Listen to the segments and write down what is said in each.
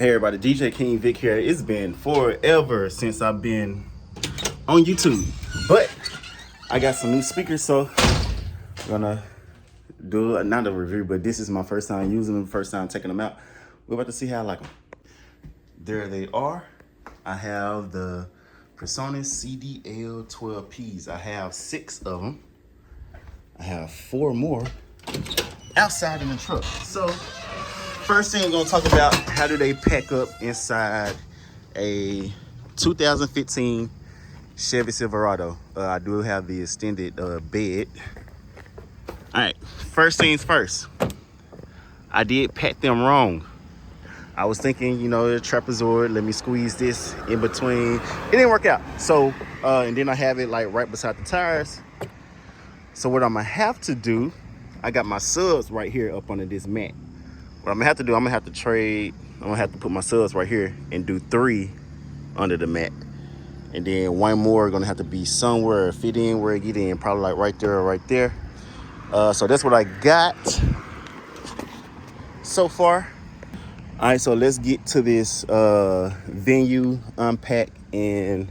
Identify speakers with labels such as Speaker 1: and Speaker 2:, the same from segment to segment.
Speaker 1: Hey everybody, DJ King Vic here. It's been forever since I've been on YouTube, but I got some new speakers, so I'm gonna do another review, but this is my first time using them, first time taking them out. We're about to see how I like them. There they are. I have the Presonus CDL 12Ps. I have 6 of them. I have 4 more outside in the truck. So first thing we're gonna talk about, how do they pack up inside a 2015 Chevy Silverado. I do have the extended bed. All right, first things first, I did pack them wrong. I was thinking, you know, the trapezoid, let me squeeze this in between. It didn't work out. So, and then I have it like right beside the tires. So what I'm gonna have to do, I got my subs right here up under this mat. What I'm gonna have to do, I'm gonna have to trade. I'm gonna have to put my subs right here and do 3 under the mat. And then 1 more gonna have to be somewhere, fit in where it get in, probably like right there or right there. So that's what I got so far. All right, so let's get to this venue unpack, and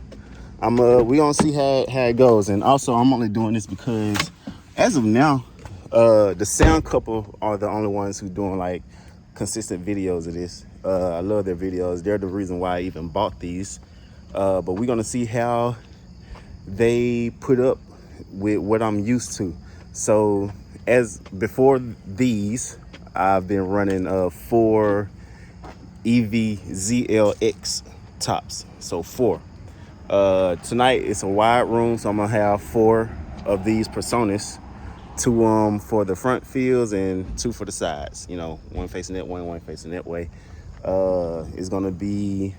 Speaker 1: we gonna see how it goes. And also, I'm only doing this because as of now, the sound couple are the only ones who doing like consistent videos of this. I love their videos. They're the reason why I even bought these. But we're gonna see how they put up with what I'm used to. So as before these, I've been running 4 EV-ZLX tops, so 4. Tonight it's a wide room, so I'm gonna have 4 of these Presonus, 2 for the front fields and 2 for the sides. You know, one facing that way, one facing that way. It's gonna be,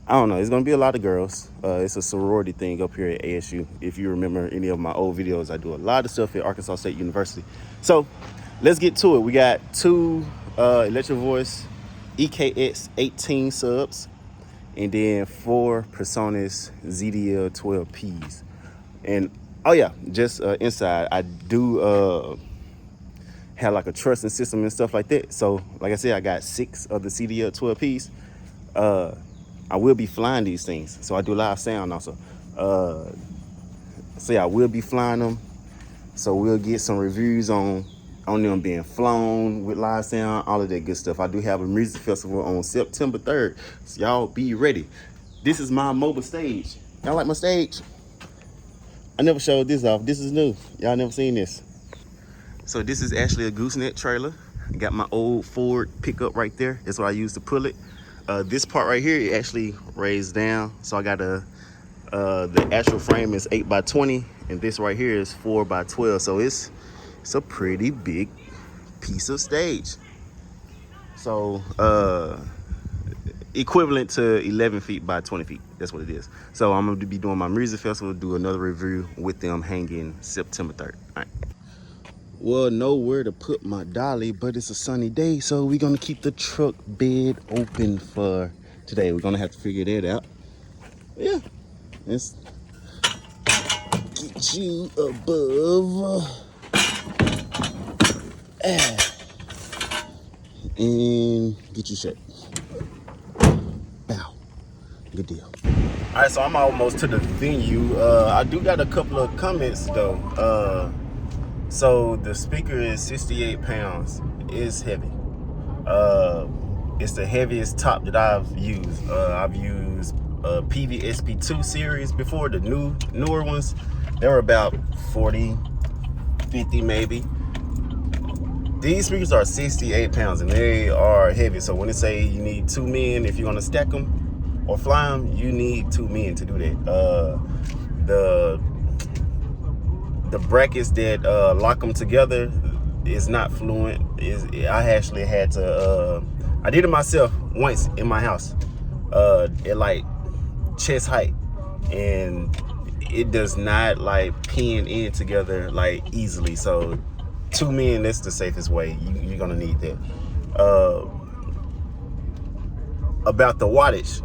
Speaker 1: I don't know, it's gonna be a lot of girls. It's a sorority thing up here at ASU. If you remember any of my old videos, I do a lot of stuff at Arkansas State University. So let's get to it. We got 2 Electric Voice EKX 18 subs, and then 4 Presonus ZDL 12Ps. And oh yeah, just inside, I do have like a trussing system and stuff like that. So like I said, I got 6 of the CDL 12Ps. I will be flying these things, so I do live sound also. So yeah, I will be flying them. So we'll get some reviews on them being flown with live sound, all of that good stuff. I do have a music festival on September 3rd, so y'all be ready. This is my mobile stage. Y'all like my stage? I never showed this off. This is new. Y'all never seen this. So this is actually a gooseneck trailer. I got my old Ford pickup right there. That's what I use to pull it. This part right here, it actually raised down. So I got the actual frame is 8x20, and this right here is 4x12. So it's a pretty big piece of stage. So equivalent to 11 feet by 20 feet. That's what it is. So I'm gonna be doing my music festival, do another review with them hanging September 3rd. All right. Well, nowhere to put my dolly, but it's a sunny day, so we're gonna keep the truck bed open for today. We're gonna have to figure that out. Yeah, let's get you above and get you shut. Bow. Good deal. All right, so I'm almost to the venue. I do got a couple of comments though. So the speaker is 68 pounds. It's heavy. It's the heaviest top that I've used. I've used PV-SP2 series before, the newer ones. They were about 40, 50 maybe. These speakers are 68 pounds and they are heavy. So when they say you need 2 men, if you're gonna stack them or fly them, you need 2 men to do that. The brackets that lock them together is not fluent. I actually had to, I did it myself once in my house at like chest height, and it does not like pin in together like easily. So 2 men, that's the safest way. You're gonna need that. About the wattage,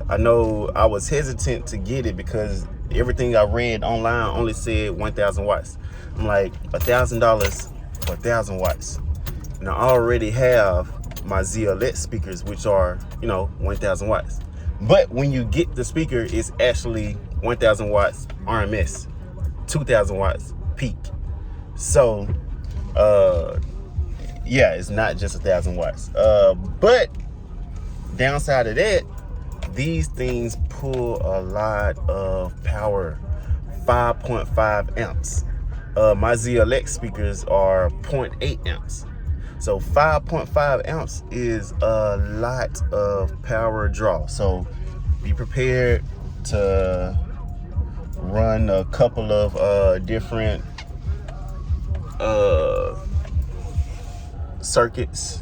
Speaker 1: I know I was hesitant to get it because everything I read online only said 1,000 watts. I'm like, $1,000 for 1,000 watts. And I already have my ZLX speakers, which are, 1,000 watts. But when you get the speaker, it's actually 1,000 watts RMS, 2,000 watts peak. So, yeah, it's not just 1,000 watts. But downside of that, these things pull a lot of power, 5.5 amps. My ZLX speakers are 0.8 amps. So 5.5 amps is a lot of power draw. So be prepared to run a couple of different circuits.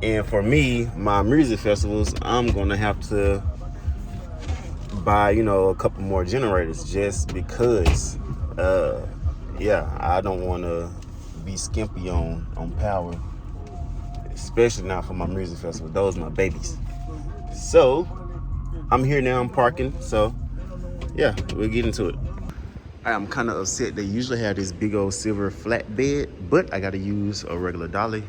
Speaker 1: And for me, my music festivals, I'm gonna have to buy, a couple more generators just because, yeah, I don't want to be skimpy on power, especially not for my music festival. Those are my babies. So I'm here now. I'm parking. So yeah, we'll get into it. I'm kind of upset. They usually have this big old silver flatbed, but I got to use a regular dolly.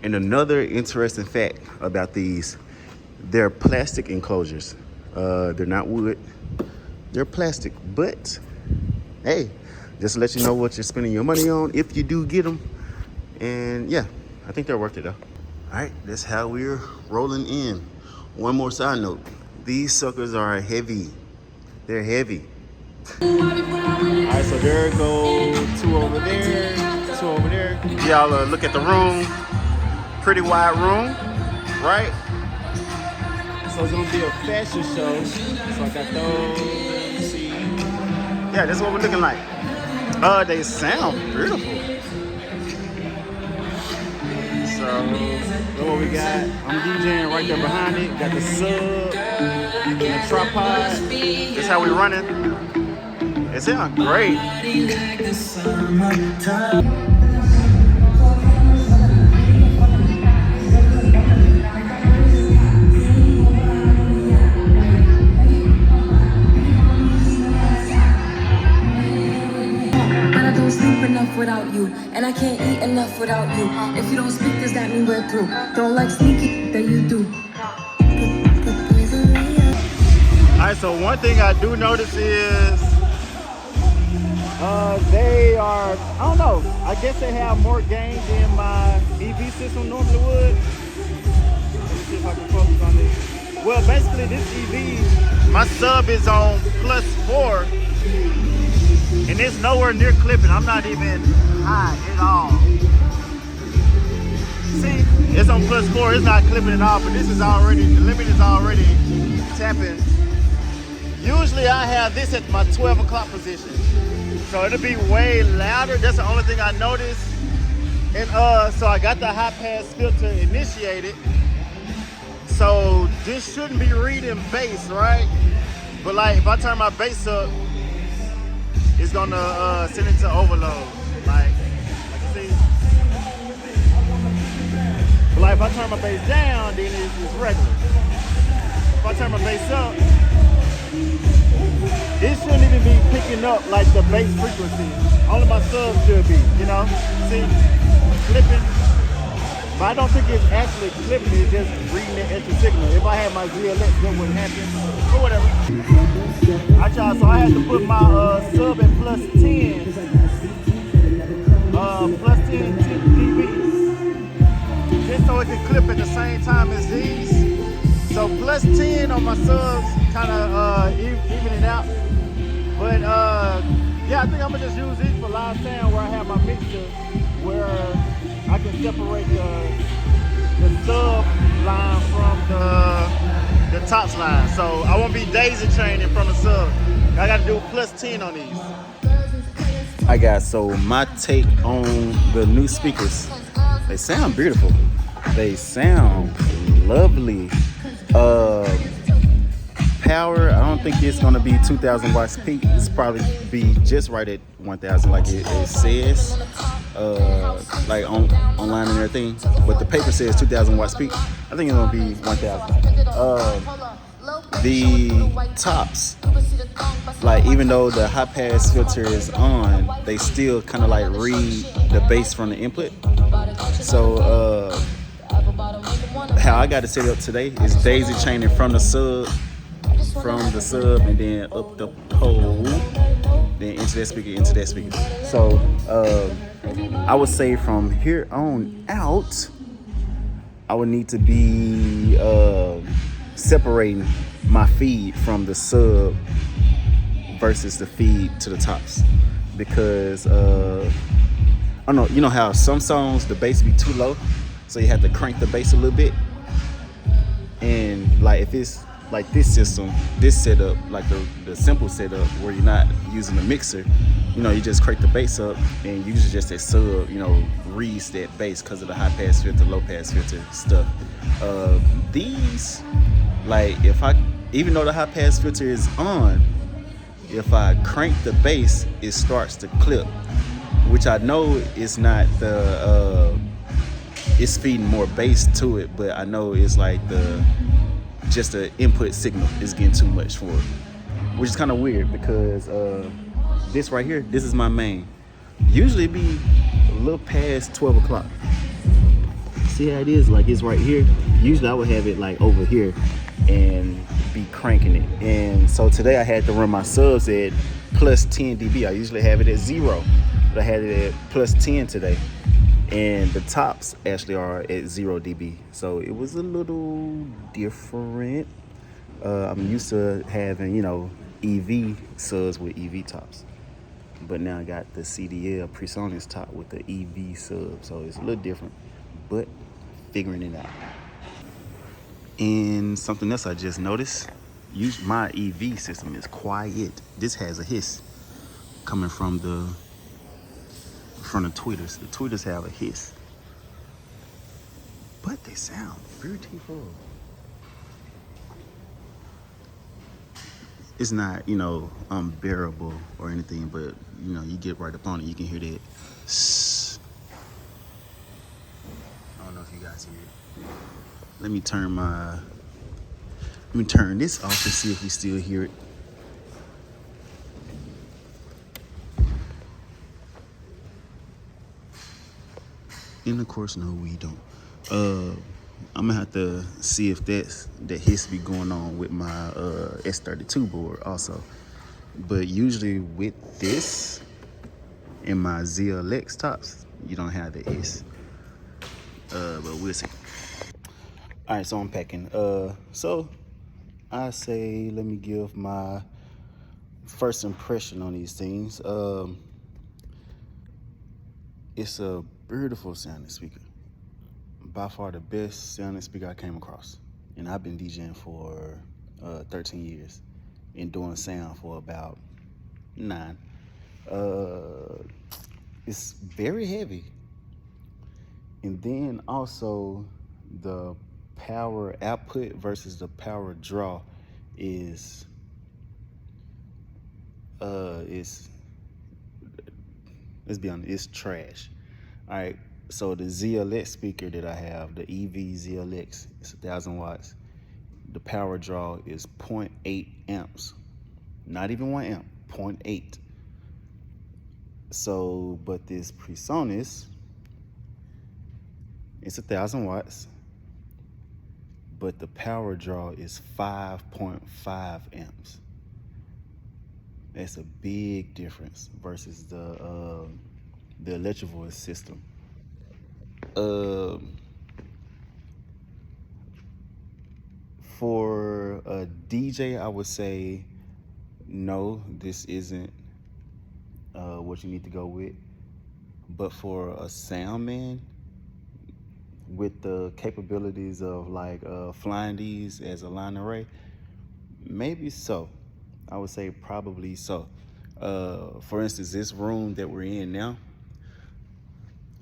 Speaker 1: And another interesting fact about these, they're plastic enclosures. They're not wood, they're plastic. But hey, just to let you know what you're spending your money on if you do get them. And yeah, I think they're worth it though. All right, that's how we're rolling in. One more side note, these suckers are heavy. They're heavy. All right, so there go two over there, two over there. Y'all look at the room. Pretty wide room, right? So it's gonna be a fashion show. So I got those. Let's see. Yeah, this is what we're looking like. They sound beautiful. So look what we got. I'm DJing right there behind it. Got the sub and the tripod. That's how we running. It sounds great.
Speaker 2: Enough without you, and I can't eat enough without you. If you don't speak, does that mean we're through? Don't like sneaky, then you do.
Speaker 1: Alright, so one thing I do notice is they are, I don't know, I guess they have more gain than my EV system normally would. Let me see if I can focus on this. Well, basically this EV, my sub is on +4. And it's nowhere near clipping. I'm not even high at all. See, it's on +4. It's not clipping at all, but this is already, the limit is already tapping. Usually I have this at my 12 o'clock position. So it'll be way louder. That's the only thing I noticed. And so I got the high pass filter initiated. So this shouldn't be reading bass, right? But like if I turn my bass up, it's gonna send it to overload, like you see. But like if I turn my bass down, then it's regular. If I turn my bass up, it shouldn't even be picking up like the bass frequency. Only my sub should be, See, clipping. But I don't think it's actually clipping, it's just reading the extra signal. If I had my ZLX, that wouldn't happen, or whatever. So I had to put my sub at +10, +10 dB, just so it can clip at the same time as these. So +10 on my subs kind of even it out. But yeah, I think I'm gonna just use these for live sound where I have my mixer, where I can separate the sub line from the tops line. So I won't be daisy chaining from the sub. I gotta do +10 on these. Hi guys, so my take on the new speakers. They sound beautiful. They sound lovely. Power, I don't think it's gonna be 2,000 watts peak. It's probably be just right at 1,000 like it says. Like online and everything, but the paper says 2,000 watts peak. I think it's gonna be 1,000. The tops, like even though the high pass filter is on, they still kind of like read the bass from the input. So how I got it set up today is daisy chaining from the sub, and then up the pole, then into that speaker. So I would say from here on out, I would need to be separating my feed from the sub versus the feed to the tops, because I don't know, you know how some songs the bass be too low, so you have to crank the bass a little bit. And like if it's like this system, this setup, like the simple setup where you're not using the mixer, you know, you just crank the bass up and usually just that sub, you know, reads that bass because of the high pass filter, low pass filter stuff. These, like even though the high pass filter is on, if I crank the bass, it starts to clip, which I know is not it's feeding more bass to it, but I know it's like just the input signal is getting too much for it, which is kind of weird because this right here, this is my main. Usually it be a little past 12 o'clock. See how it is? Like it's right here. Usually I would have it like over here and be cranking it. And so today I had to run my subs at plus 10 dB. I usually have it at 0, but I had it at plus 10 today. And the tops actually are at 0 dB. So it was a little different. I'm used to having, you know, EV subs with EV tops. But now I got the CDL Presonus top with the EV sub. So it's a little different, but figuring it out. And something else I just noticed, my EV system is quiet. This has a hiss coming from the tweeters. The tweeters have a hiss, but they sound beautiful. It's not, you know, unbearable or anything, but you know, you get right up on it, you can hear that. I don't know if you guys hear it. Let me turn this off to see if we still hear it. And of course, no, we don't. I'm gonna have to see if that hiss be going on with my S32 board also. But usually with this and my ZLX tops, you don't have the hiss. But we'll see. All right, so I'm packing. So I say let me give my first impression on these things. It's a beautiful sounding speaker. By far the best sounding speaker I came across. And I've been DJing for 13 years and doing sound for about 9. It's very heavy. And then also the power output versus the power draw is let's be honest, it's trash. All right, so the ZLX speaker that I have, the EV ZLX, it's 1,000 watts. The power draw is 0.8 amps, not even 1 amp, 0.8. So, but this Presonus, it's 1,000 watts, but the power draw is 5.5 amps. That's a big difference versus the electric voice system. For a DJ, I would say no, this isn't what you need to go with. But for a sound man with the capabilities of like flying these as a line array, maybe so. I would say probably so. For instance, this room that we're in now,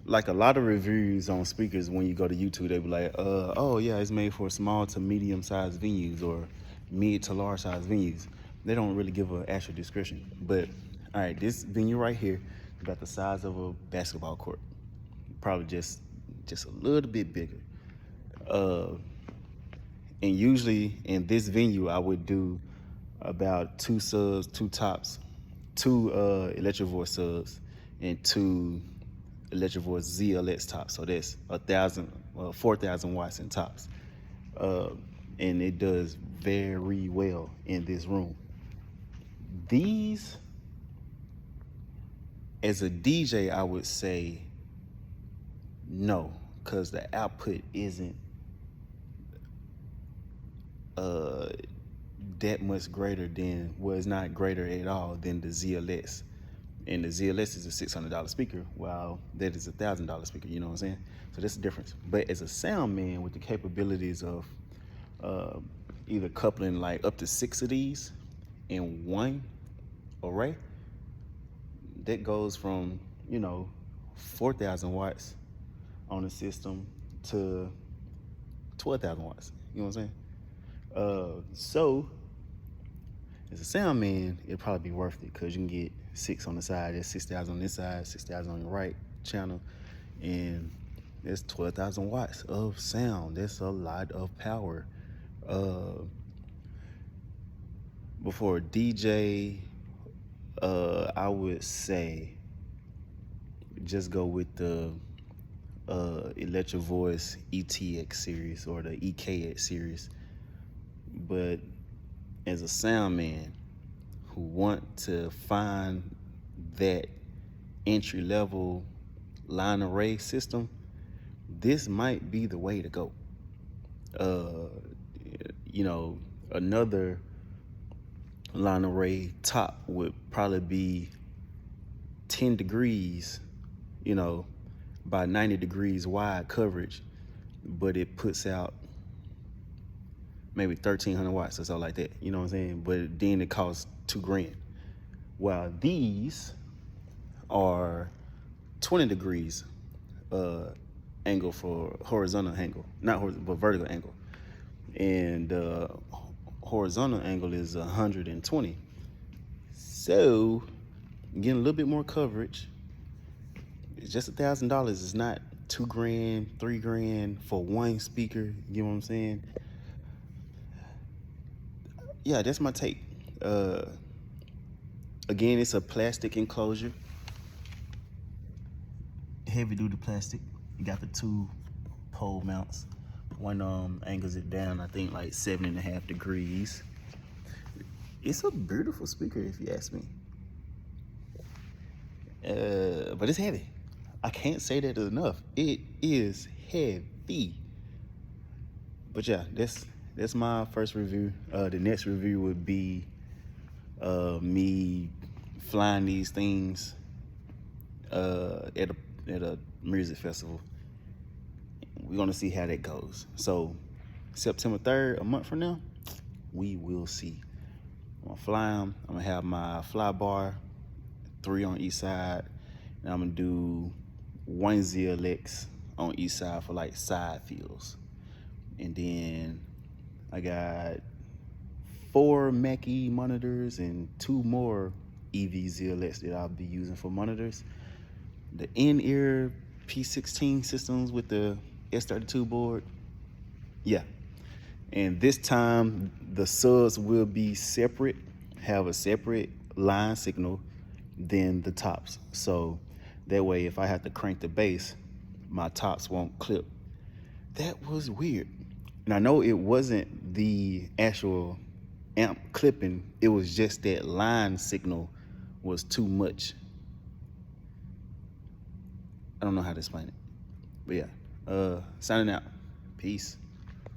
Speaker 1: like a lot of reviews on speakers, when you go to YouTube, they be like, oh yeah, it's made for small to medium sized venues or mid to large sized venues. They don't really give an actual description. But all right, this venue right here is about the size of a basketball court, probably just a little bit bigger. And usually in this venue, I would do about 2 subs, 2 tops, 2 electric voice subs, and 2 electric voice ZLX tops. So that's 4,000 watts in tops. and it does very well in this room. These, as a DJ, I would say no, because the output isn't that much greater than, well, it's not greater at all than the ZLS. And the ZLS is a $600 speaker, while that is a $1,000 speaker, you know what I'm saying? So that's the difference. But as a sound man with the capabilities of either coupling like up to 6 of these in one array, that goes from, 4,000 watts on the system to 12,000 watts, you know what I'm saying? So as a sound man, it'd probably be worth it, because you can get 6 on the side. There's 6,000 on this side, 6,000 on the right channel, and there's 12,000 watts of sound. That's a lot of power. Before a DJ, I would say just go with the Electro Voice ETX series or the EKX series. But as a sound man who want to find that entry level line array system, this might be the way to go. Another line array top would probably be 10 degrees, by 90 degrees wide coverage, but it puts out maybe 1,300 watts or something like that, you know what I'm saying? But then it costs $2,000. While these are 20 degrees angle for horizontal angle, not horizontal, but vertical angle. And horizontal angle is 120. So getting a little bit more coverage. It's just $1,000. It's not $2,000, $3,000 for one speaker. You know what I'm saying? Yeah, that's my take. Again, it's a plastic enclosure, heavy duty plastic. You got the 2 pole mounts. One angles it down, I think, like 7.5 degrees. It's a beautiful speaker, if you ask me. But it's heavy. I can't say that enough. It is heavy. But yeah, that's my first review. The next review would be me flying these things at a music festival. We're gonna see how that goes. So September 3rd, a month from now, we will see. I'm gonna fly them. I'm gonna have my fly bar, 3 on each side, and I'm gonna do 1 ZLX on each side for like side fills. And then I got 4 Mackie monitors and 2 more EV ZLX that I'll be using for monitors. The in-ear P16 systems with the S32 board. Yeah. And this time the subs will be separate, have a separate line signal than the tops. So that way, if I have to crank the bass, my tops won't clip. That was weird. And I know it wasn't the actual amp clipping, it was just that line signal was too much. I don't know how to explain it. But yeah, signing out. Peace.